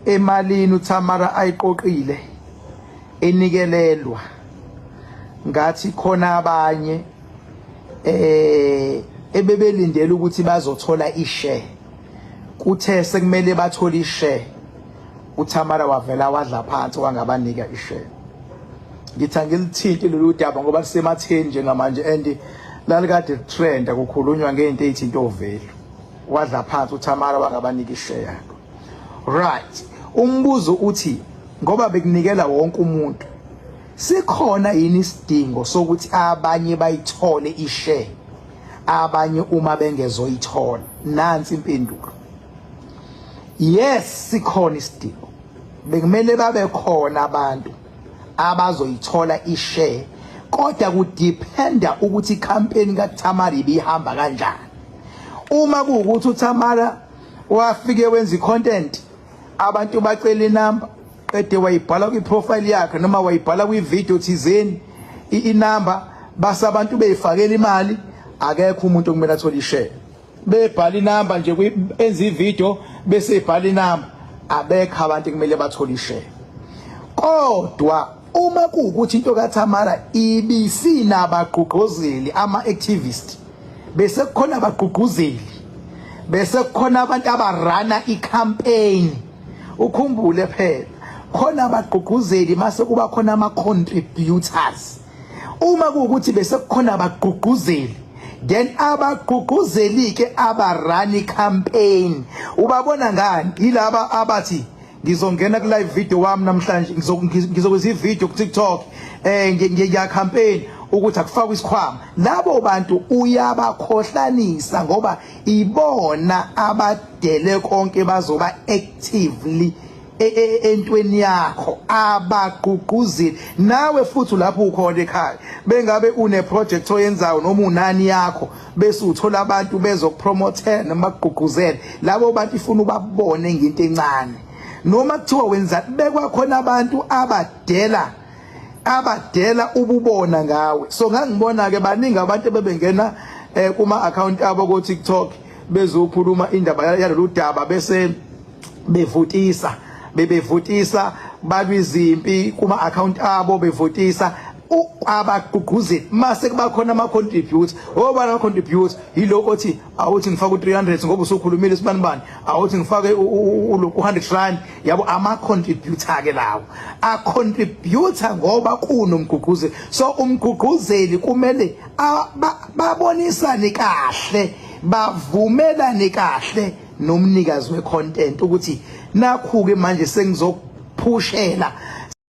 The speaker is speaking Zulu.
emalini uThamara ayiqoqile enikelelwa ngathi khona abanye ebebelindele ukuthi bazothola ishare kuthe sekumele bathole ishare uThamara wavela wadla phansi wangabanika ishare. Ngithi angilithinti lolu daba ngoba lisematheni njengamanje and lalikade trend akukhulunywa ngento ezithinto ovelo wadla phansi uThamara wangabanika ishare yakho. Right, umbuzo uthi ngoba bekunikela wonke umuntu sikhona yini isidingo sokuthi abanye bayithole ishare abanye uma bengezoyithola? Nansi impendulo. Yes, sikhona isidingo. Bekumele babe khona abantu abazoyithola ishare, kodwa kudependa ukuthi icampaign kaThamara ibihamba kanjani. Uma kuwukuthi uThamara wafike wenza icontent abantu bacela inamba ede wayibhala kwiprofile yakhe noma wayibhala kwivideo thizeni inamba base abantu beyifakela imali, akekho umuntu okumele athole ishare. Bebhala inamba nje enza ivideo bese ibhala inamba, abekho abantu kumele bathole ishare. Kodwa uma kuwukuthi into kaThamara ibisinabagqugquzeli ama-activist, bese kukhona abagqugquzeli, bese kukhona abantu abarana icampaign. Ukhumbule phela khona abagqugquzeli mase kuba khona ama-contributors. Uma kuwukuthi bese kukhona abagqugquzeli, then abagqugquzeli ke abarana icampaign ubabona ngani? Yilaba abathi ngizongena ku live video wami namhlanje, ngizokwenza ivideo ku TikTok ngiya campaign ukuthi akufakwe isikhwama. Labo bantu uyabakhohlanisa ngoba ibona abadele konke bazoba actively entweni yakho, abagqugquzeli. Nawe futhi lapho ukhona ekhaya bengabe une project oyenzayo noma unani yakho bese uthola abantu bezokupromote noma bakugqugquzela, labo bantu ifuna ubabone ngento encane. Noma kuthiwa wenza bekwa khona abantu abadela ububona ngawe. So ngangibona ke baningi abantu bebengena kuma account abo ku TikTok bezokhuluma indaba yalolu daba bese bevutisa babizimpi kuma account abo bevutisa abagqugquzeli. Mase kuba khona ama-contribute obana contribute yilo othi awuthi ngifaka u300 ngoba usukhulumile sibanibani, awuthi ngifake u100 rand. Yabo ama-contributor ke lawo a-contributor ngoba kunomgqugquzeli. So umgqugquzeli kumele babonisane kahle, bavumelane kahle nomnikazi we-content ukuthi nakhu-ke manje sengizophushela